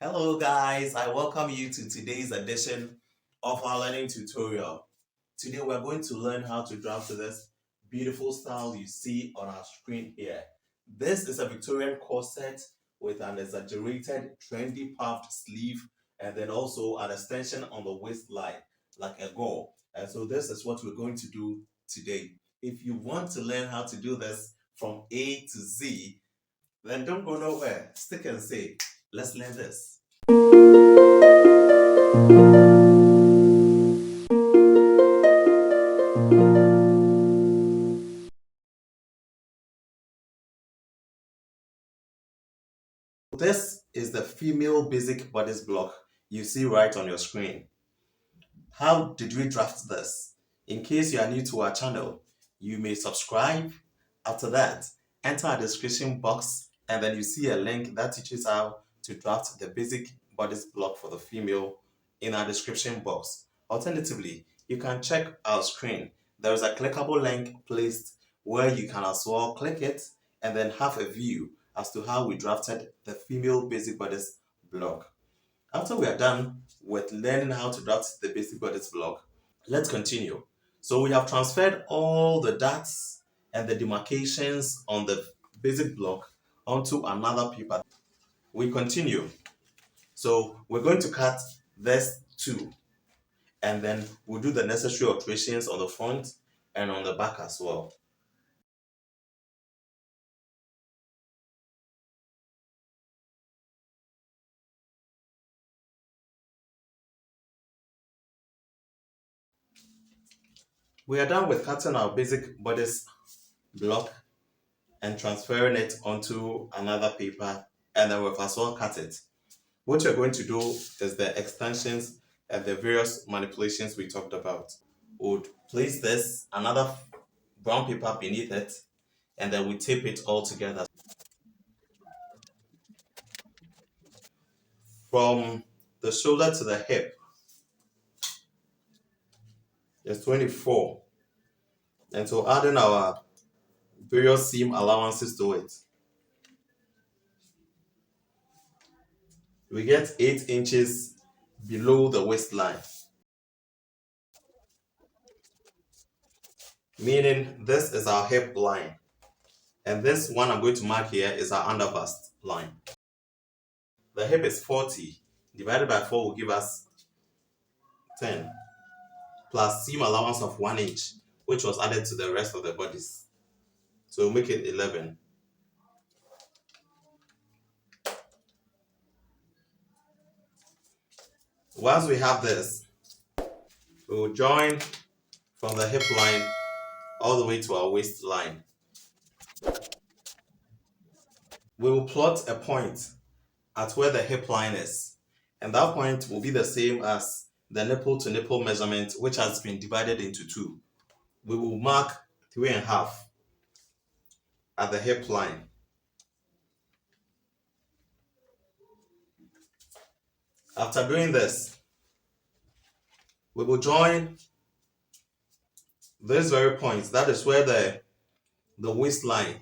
Hello guys, I welcome you to today's edition of our learning tutorial. Today we're going to learn how to draft this beautiful style you see on our screen here. This is a Victorian corset with an exaggerated trendy puffed sleeve and then also an extension on the waistline like a gore. And so this is what we're going to do today. If you want to learn how to do this from A to Z, then don't go nowhere. Stick and say, let's learn this. This is the female basic bodice block you see right on your screen. How did we draft this? In case you are new to our channel, you may subscribe. After that, enter our description box and then you see a link that teaches how to draft the basic bodice block for the female in our description box. Alternatively, you can check our screen. There is a clickable link placed where you can as well click it and then have a view as to how we drafted the female basic bodice block. After we are done with learning how to draft the basic bodice block, let's continue. So we have transferred all the dots and the demarcations on the basic block onto another paper. We continue. So we're going to cut this too, and then we'll do the necessary alterations on the front and on the back as well. We are done with cutting our basic bodice block and transferring it onto another paper, and then we've as well cut it. What you're going to do is the extensions and the various manipulations we talked about. We'll place this another brown paper beneath it, and then we tape it all together. From the shoulder to the hip is 24, and so adding our various seam allowances to it, we get 8 inches below the waistline, meaning this is our hip line, and this one I'm going to mark here is our under bust line. The hip is 40 divided by 4 will give us 10 plus seam allowance of 1 inch, which was added to the rest of the bodice, so we'll make it 11. Once we have this, we will join from the hip line all the way to our waistline. We will plot a point at where the hip line is, and that point will be the same as the nipple to nipple measurement, which has been divided into 2. We will mark 3.5 at the hip line. After doing this, we will join this very point, that is where the waistline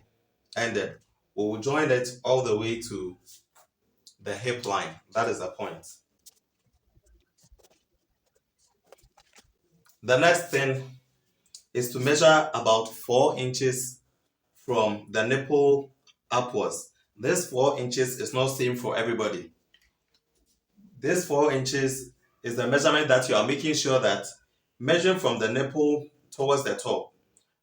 ended. We will join it all the way to the hip line. That is the point. The next thing is to measure about 4 inches from the nipple upwards. This 4 inches is not same for everybody. This 4 inches is the measurement that you are making sure that measuring from the nipple towards the top,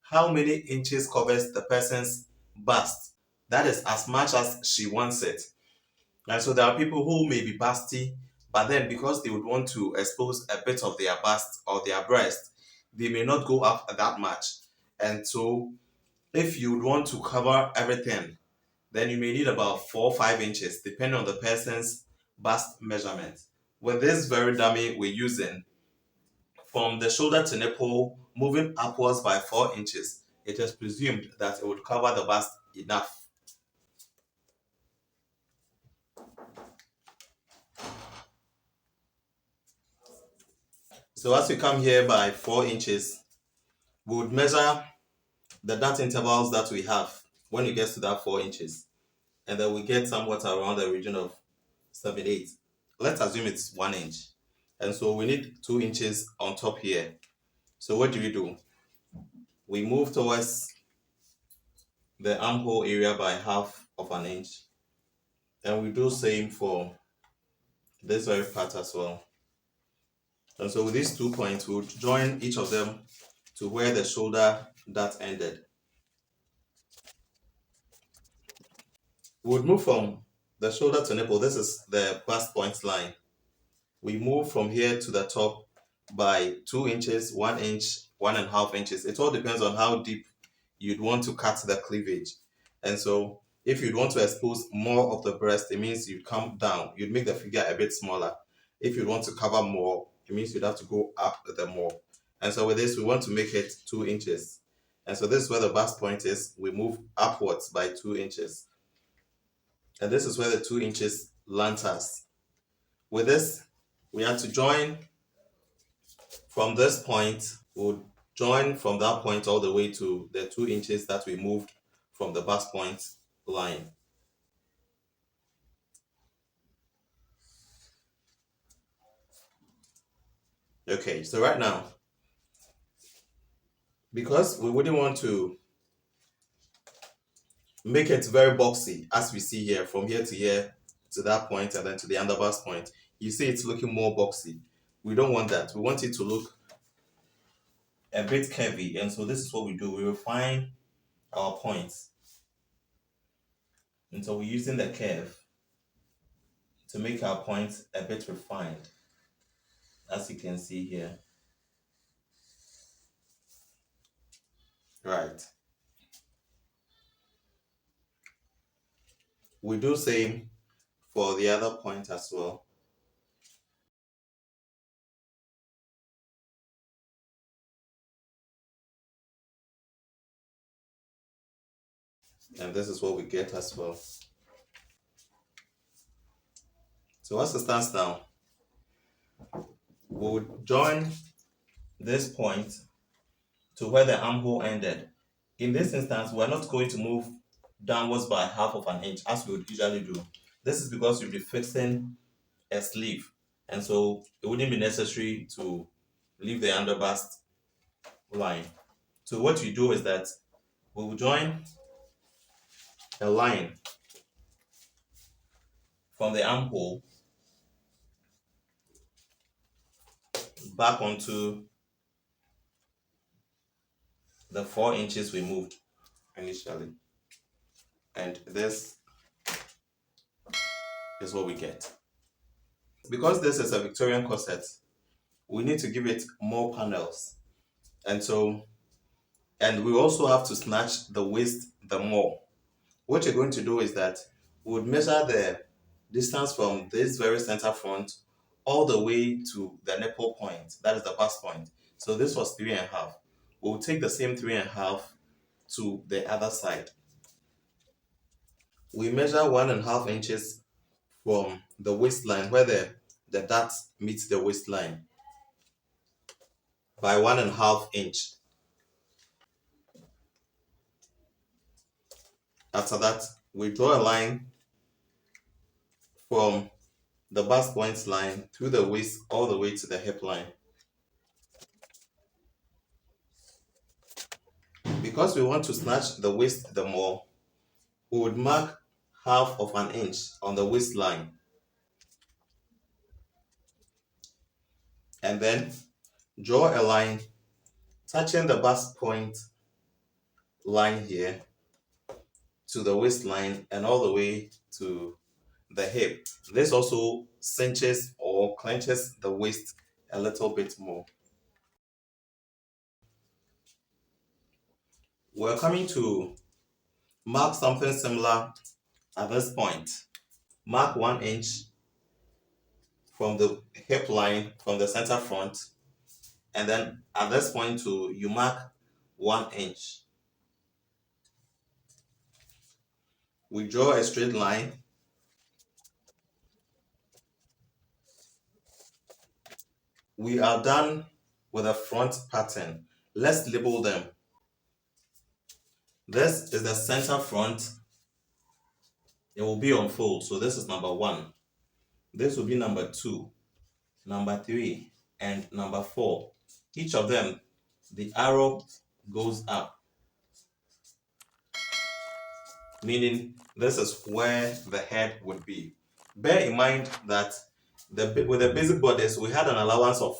how many inches covers the person's bust. That is as much as she wants it. And so there are people who may be busty, but then because they would want to expose a bit of their bust or their breast, they may not go up that much. And so if you would want to cover everything, then you may need about 4 or 5 inches, depending on the person's bust measurement. With this very dummy we're using, from the shoulder to nipple, moving upwards by 4 inches, it is presumed that it would cover the bust enough. So as we come here by 4 inches, we would measure the dart intervals that we have when it gets to that 4 inches. And then we get somewhat around the region of 7, 8. let's assume it's 1 inch. And so we need 2 inches on top here. So what do? We move towards the armhole area by half of an inch. And we do same for this very part as well. And so with these 2 points, we'll join each of them to where the shoulder dart ended. We would move from the shoulder to nipple. This is the bust point line. We move from here to the top by 2 inches, 1 inch, 1.5 inches. It all depends on how deep you'd want to cut the cleavage. And so if you'd want to expose more of the breast, it means you'd come down. You'd make the figure a bit smaller. If you'd want to cover more, it means you'd have to go up the more. And so with this, we want to make it 2 inches. And so this is where the bust point is. We move upwards by 2 inches. And this is where the 2 inches lands us. With this, we have to join from this point. We'll join from that point all the way to the 2 inches that we moved from the bust point line. Okay, so right now, because we wouldn't want to make it very boxy, as we see here, from here to that point and then to the underbust point, you see it's looking more boxy. We don't want that. We want it to look a bit curvy, and so this is what we do. We refine our points. And so we're using the curve to make our points a bit refined, as you can see here. Right. We do same for the other point as well. And this is what we get as well. So as it stands now, we would join this point to where the armhole ended. In this instance, we're not going to move downwards by half of an inch as we would usually do. This is because we'll be fixing a sleeve, and so it wouldn't be necessary to leave the underbust line. So what we do is that we will join a line from the armhole back onto the 4 inches we moved initially. And this is what we get. Because this is a Victorian corset, we need to give it more panels. And we also have to snatch the waist the more. What you're going to do is that we would measure the distance from this very center front all the way to the nipple point, that is the bust point. So this was 3.5. We'll take the same 3.5 to the other side. We measure 1.5 inches from the waistline where the dart meets the waistline by 1.5 inch. After that, we draw a line from the bust point line through the waist all the way to the hip line. Because we want to snatch the waist the more, we would mark half of an inch on the waistline. And then draw a line touching the bust point line here to the waistline and all the way to the hip. This also cinches or clenches the waist a little bit more. We're coming to mark something similar at this point. Mark 1 inch from the hip line from the center front, and then at this point too, you mark 1 inch. We draw a straight line. We are done with the front pattern. Let's label them. This is the center front. It will be on fold. So this is number 1. This will be number 2, number 3, and number 4. Each of them, the arrow goes up, meaning this is where the head would be. Bear in mind that with the basic bodice, we had an allowance of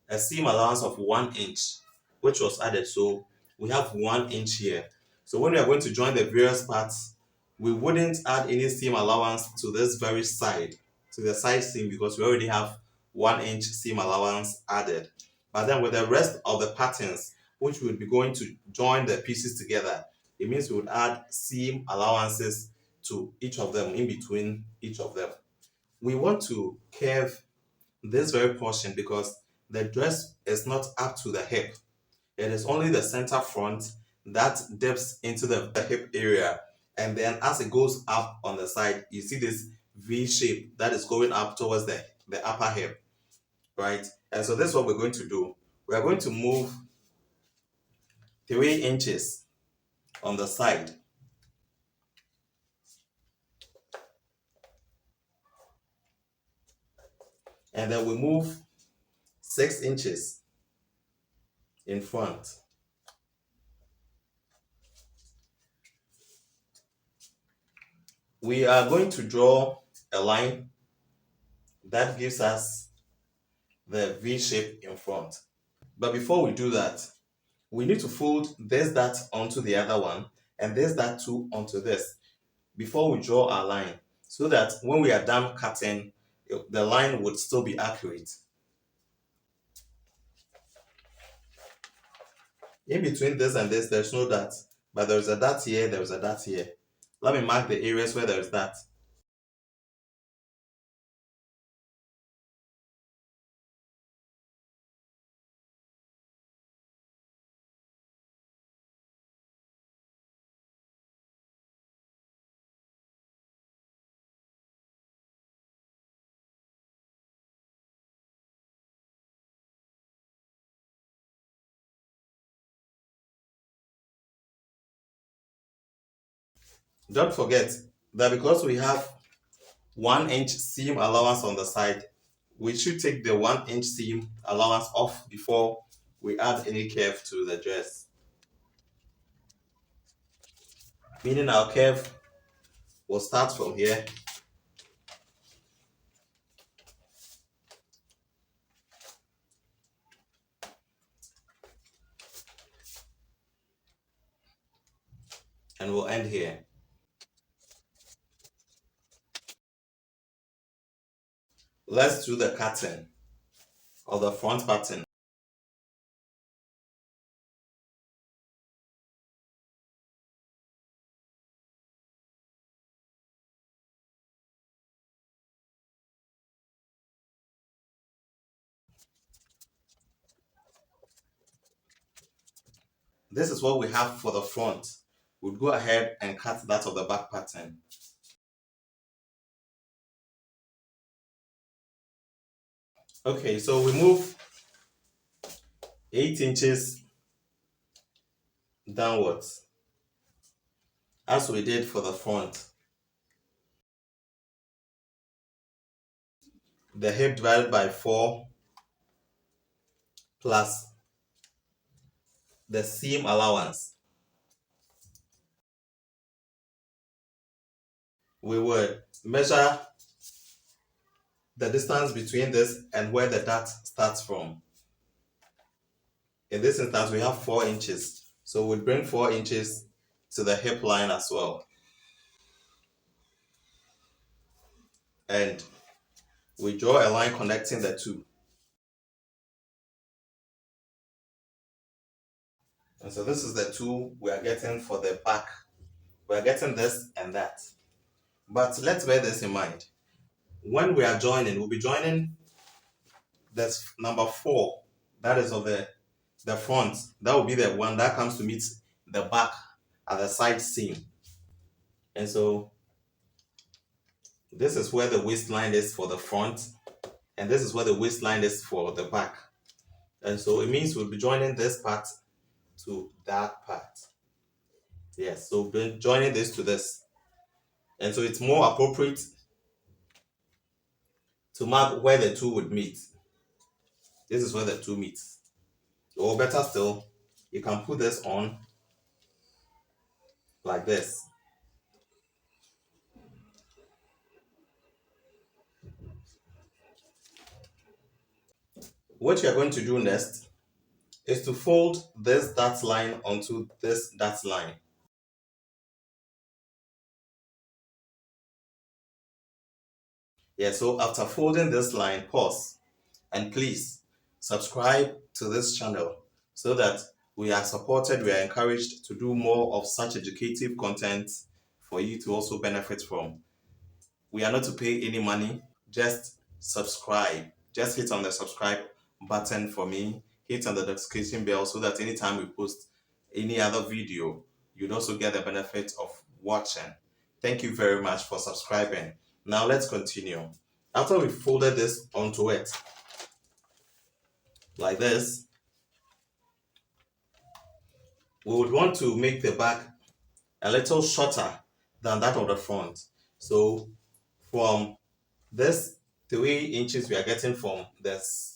a seam allowance of 1 inch, which was added. So we have 1 inch here. So when we are going to join the various parts, we wouldn't add any seam allowance to this very side, to the side seam, because we already have 1 inch seam allowance added. But then with the rest of the patterns, which we would be going to join the pieces together, it means we would add seam allowances to each of them, in between each of them. We want to curve this very portion because the dress is not up to the hip. It is only the center front that dips into the hip area. And then as it goes up on the side, you see this V shape that is going up towards the upper hip, right? And so this is what we're going to do. We're going to move 3 inches on the side. And then we move 6 inches in front. We are going to draw a line that gives us the V shape in front. But before we do that, we need to fold this dart onto the other one and this dart too onto this before we draw our line, so that when we are done cutting, the line would still be accurate. In between this and this, there's no dart, but there's a dart here, there's a dart here. Let me mark the areas where there's dart. Don't forget that because we have 1 inch seam allowance on the side, we should take the 1 inch seam allowance off before we add any curve to the dress. Meaning our curve will start from here and will end here. Let's do the cutting of the front pattern. This is what we have for the front. We'll go ahead and cut that of the back pattern. Okay, so we move 8 inches downwards as we did for the front. The hip divided by 4 plus the seam allowance. We would measure the distance between this and where the dart starts from. In this instance, we have 4 inches. So we'll bring 4 inches to the hip line as well. And we draw a line connecting the two. And so this is the two we are getting for the back. We are getting this and that. But let's bear this in mind. When we are joining, we'll be joining this number 4, that is of the front. That will be the one that comes to meet the back at the side seam. And so this is where the waistline is for the front, and this is where the waistline is for the back. And so it means we'll be joining this part to that part. Yes, so we'll be joining this to this. And so it's more appropriate to mark where the two would meet. This is where the two meet. Or better still, you can put this on like this. What you're going to do next is to fold this dot line onto this dot line. Yeah, so after folding this line, pause and please subscribe to this channel so that we are supported, we are encouraged to do more of such educative content for you to also benefit from. We are not to pay any money, just subscribe. Just hit on the subscribe button for me, hit on the notification bell so that anytime we post any other video, you'd also get the benefit of watching. Thank you very much for subscribing. Now let's continue. After we folded this onto it, like this, we would want to make the back a little shorter than that of the front. So from this 3 inches we are getting from this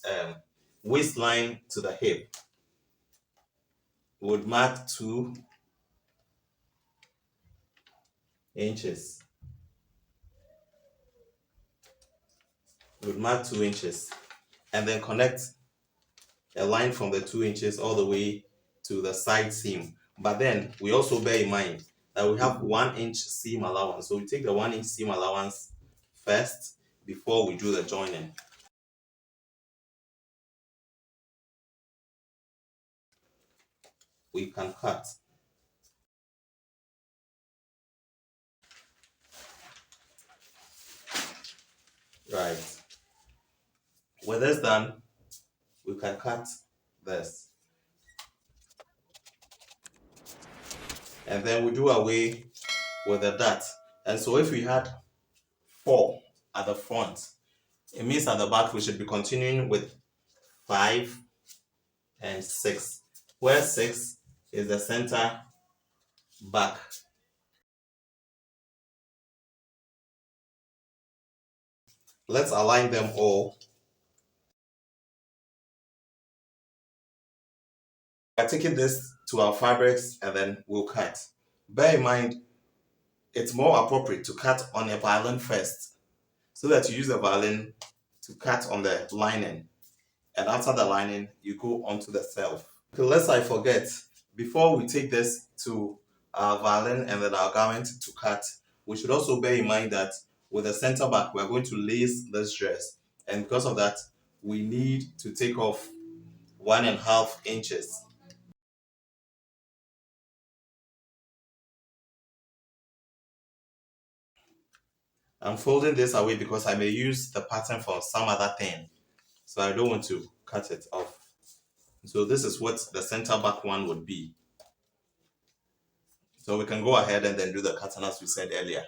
waistline to the hip, we would mark 2 inches. We would mark 2 inches and then connect a line from the 2 inches all the way to the side seam. But then we also bear in mind that we have 1 inch seam allowance. So we take the 1 inch seam allowance first before we do the joining. We can cut. Right. With this done, we can cut this. And then we do away with the dot. And so if we had 4 at the front, it means at the back we should be continuing with 5 and 6, where 6 is the center back. Let's align them all. We're taking this to our fabrics and then we'll cut. Bear in mind, it's more appropriate to cut on a violin first, so that you use the violin to cut on the lining. And after the lining, you go onto the self. Okay, lest I forget, before we take this to our violin and then our garment to cut, we should also bear in mind that with the center back, we're going to lace this dress. And because of that, we need to take off 1.5 inches. I'm folding this away because I may use the pattern for some other thing. So I don't want to cut it off. So this is what the center back one would be. So we can go ahead and then do the cutting as we said earlier.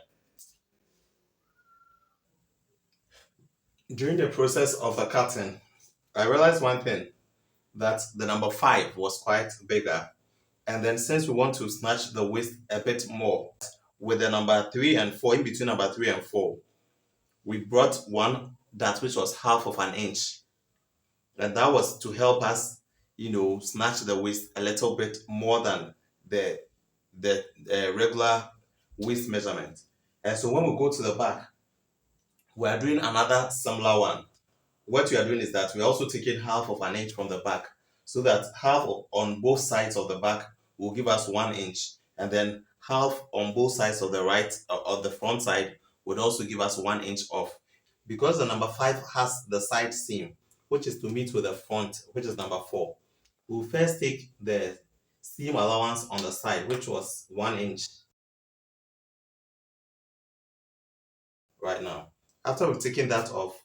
During the process of the cutting, I realized one thing, that the number 5 was quite bigger. And then since we want to snatch the waist a bit more, with the number 3 and 4, in between number 3 and 4, we brought one that which was 1/2 inch. And that was to help us, snatch the waist a little bit more than the regular waist measurement. And so when we go to the back, we are doing another similar one. What we are doing is that we are also taking 1/2 inch from the back, so that half on both sides of the back will give us 1 inch, and then half on both sides of the right of the front side would also give us 1 inch off. Because the number 5 has the side seam, which is to meet with the front, which is number 4, we'll first take the seam allowance on the side, which was 1 inch right now. After we've taken that off,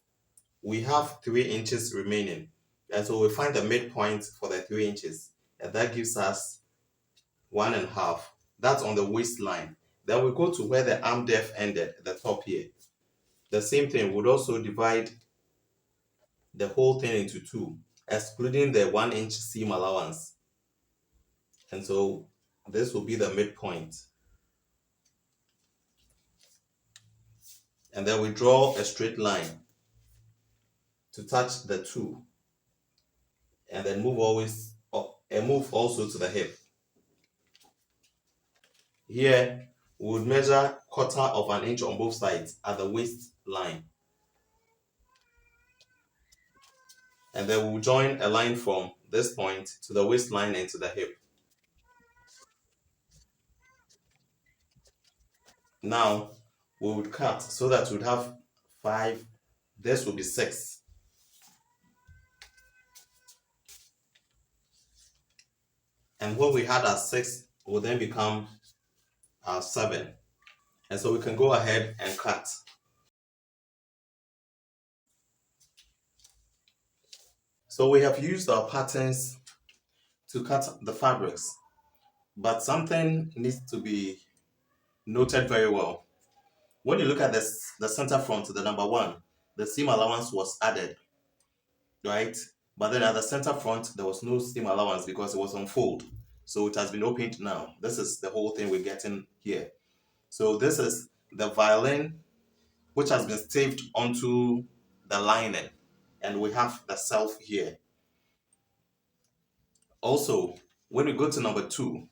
we have 3 inches remaining. And so we find the midpoint for the 3 inches, and that gives us 1.5. That's on the waistline. Then we go to where the arm depth ended, the top here. The same thing, would also divide the whole thing into 2, excluding the 1 inch seam allowance. And so this will be the midpoint. And then we draw a straight line. to touch the two, and then move always up and move also to the hip. Here we would measure 1/4 inch on both sides at the waistline, and then we'll join a line from this point to the waistline and to the hip. Now we would cut so that we'd have 5, this will be 6, and what we had as 6 will then become our 7, and so we can go ahead and cut. So we have used our patterns to cut the fabrics, but something needs to be noted very well. When you look at this, the center front, the number 1, the seam allowance was added, right? But then at the center front, there was no seam allowance because it was on fold. So it has been opened now. This is the whole thing we're getting here. So this is the violin, which has been staved onto the lining. And we have the self here. Also, when we go to number 2,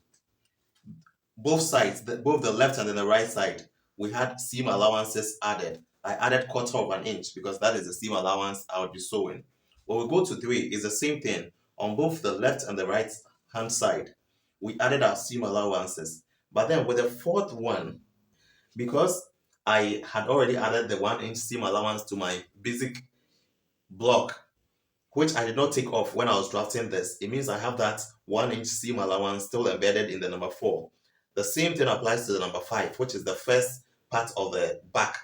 both sides, both the left and then the right side, we had seam allowances added. I added 1/4 inch because that is the seam allowance I would be sewing. When we go to 3, it's the same thing. On both the left and the right hand side, we added our seam allowances. But then with the fourth one, because I had already added the 1 inch seam allowance to my basic block, which I did not take off when I was drafting this, it means I have that 1 inch seam allowance still embedded in the number 4. The same thing applies to the number 5, which is the first part of the back,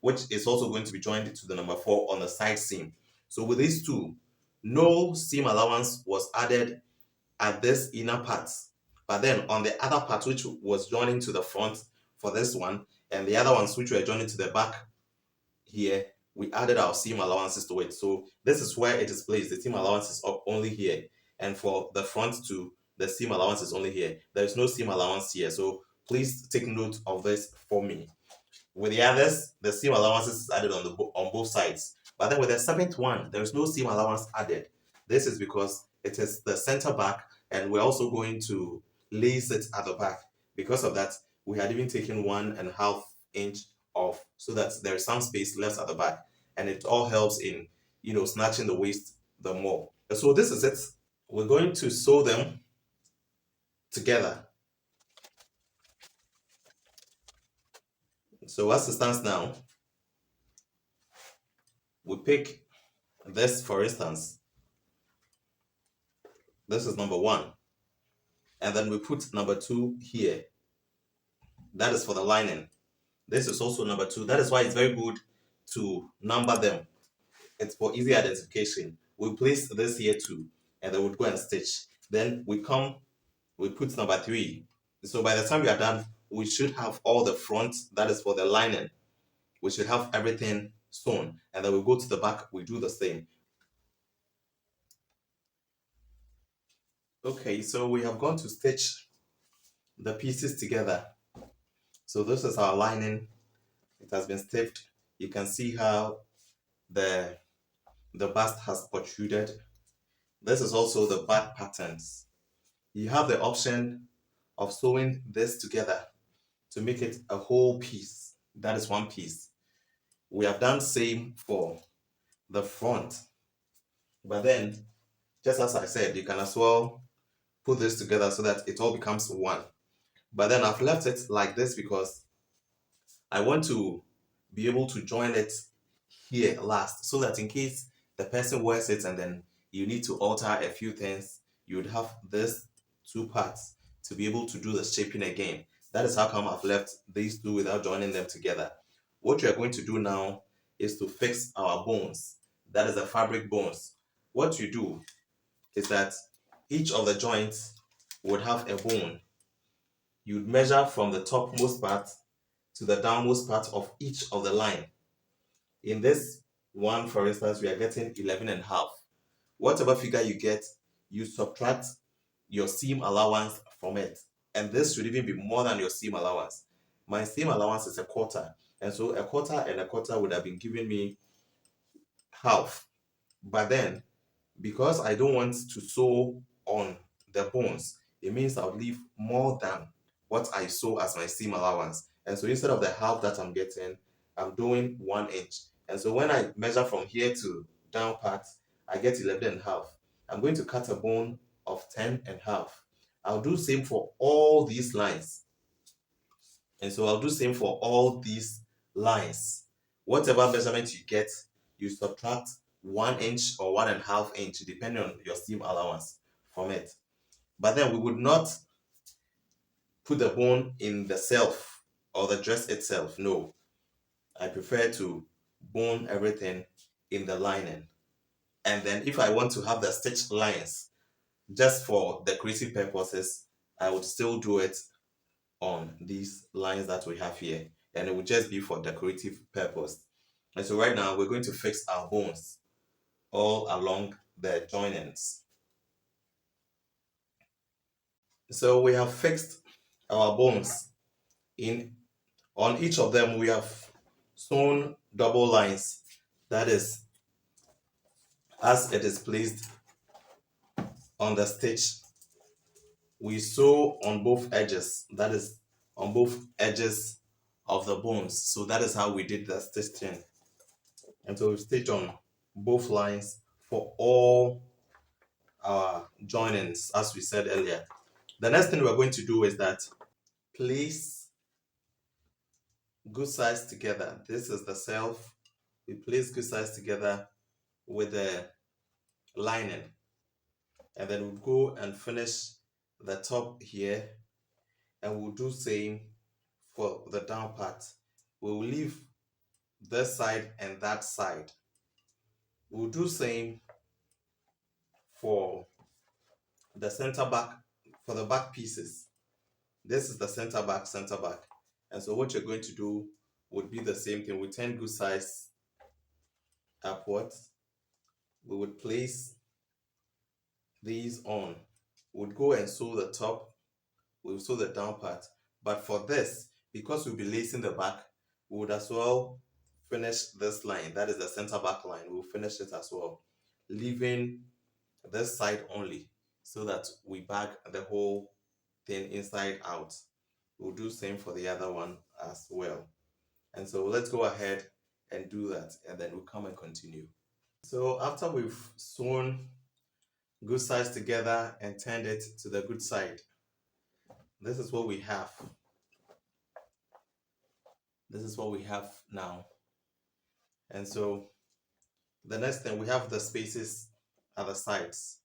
which is also going to be joined to the number 4 on the side seam. So with these two, no seam allowance was added at this inner part. But then on the other part, which was joining to the front for this one, and the other ones which were joining to the back here, we added our seam allowances to it. So this is where it is placed. The seam allowance is up only here, and for the front to the seam allowance is only here. There is no seam allowance here, so please take note of this for me. With the others, the seam allowances is added on both sides, but then with the seventh one, there is no seam allowance added. This is because it is the center back, and we're also going to lace it at the back. Because of that, we had even taken 1.5 inch off so that there is some space left at the back, and it all helps in snatching the waist the more. So this is it. We're going to sew them together. So as it stands now, we pick this, for instance. This is number 1, and then we put number 2 here. That is for the lining. This is also number 2. That is why it's very good to number them. It's for easy identification. We place this here too, and then we'll go and stitch. Then we put number 3. So by the time we are done, we should have all the front, that is for the lining. We should have everything sewn, and then we go to the back, we do the same. Okay, so we have gone to stitch the pieces together. So this is our lining. It has been stitched. You can see how the bust has protruded. This is also the back patterns. You have the option of sewing this together to make it a whole piece. That is one piece. We have done same for the front, but then just as I said, you can as well put this together so that it all becomes one. But then I've left it like this because I want to be able to join it here last, so that in case the person wears it and then you need to alter a few things, you would have this 2 parts to be able to do the shaping again. That is how come I've left these 2 without joining them together. What we are going to do now is to fix our bones. That is the fabric bones. What you do is that each of the joints would have a bone. You'd measure from the topmost part to the downmost part of each of the line. In this one, for instance, we are getting 11.5. Whatever figure you get, you subtract your seam allowance from it. And this should even be more than your seam allowance. My seam allowance is 1/4. And so 1/4 and 1/4 would have been giving me half. But then, because I don't want to sew on the bones, it means I'll leave more than what I sew as my seam allowance. And so instead of the half that I'm getting, I'm doing 1 inch. And so when I measure from here to down part, I get 11 and a half. I'm going to cut a bone of 10 and a half. I'll do same for all these lines. And so I'll do same for all these lines. Whatever measurement you get, you subtract 1 inch or 1.5 inch, depending on your seam allowance from it. But then we would not put the bone in the self or the dress itself. No, I prefer to bone everything in the lining. And then if I want to have the stitch lines just for decorative purposes, I would still do it on these lines that we have here, and it will just be for decorative purpose. And so right now we're going to fix our bones all along the joinings. So we have fixed our bones. In On each of them we have sewn double lines, that is as it is placed on the stitch. We sew on both edges, that is on both edges of the bones. So that is how we did the stitching. And so we stitch on both lines for all our joinings, as we said earlier. The next thing we're going to do is that place good sides together. This is the self. We place good sides together with the lining, and then we'll go and finish the top here, and we'll do same for the down part. We'll leave this side and that side. We'll do same for the center back, for the back pieces. This is the center back, center back. And so what you're going to do would be the same thing. We turn good size upwards. We would place these on. We'd go and sew the top. We'll sew the down part. But for this, because we'll be lacing the back, we would as well finish this line. That is the center back line. We'll finish it as well, leaving this side only, so that we bag the whole thing inside out. We'll do same for the other one as well. And so let's go ahead and do that, and then we'll come and continue. So after we've sewn good sides together and turned it to the good side, this is what we have. This is what we have now. And so the next thing, we have the spaces at the sides.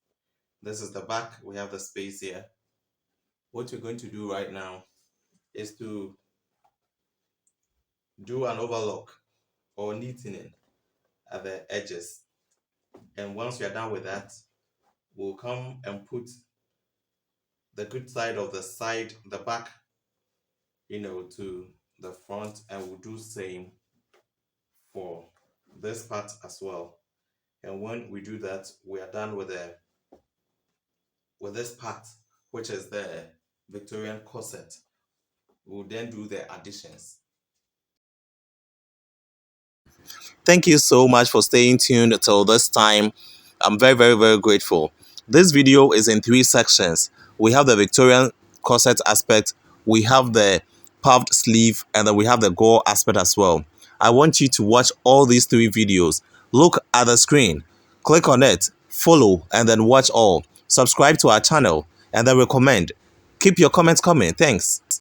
This is the back, we have the space here. What you're going to do right now is to do an overlock or neatening at the edges. And once we are done with that, we'll come and put the good side of the side, the back, to the front, and we'll do same for this part as well. And when we do that, we are done with this part, which is the Victorian corset. We'll then do the additions. Thank you so much for staying tuned till this time. I'm very, very, very grateful. This video is in 3 sections. We have the Victorian corset aspect, we have the puffed sleeve, and then we have the gore aspect as well. I want you to watch all these 3 videos. Look at the screen, click on it, follow, and then watch all. Subscribe to our channel, and then recommend. Keep your comments coming. Thanks.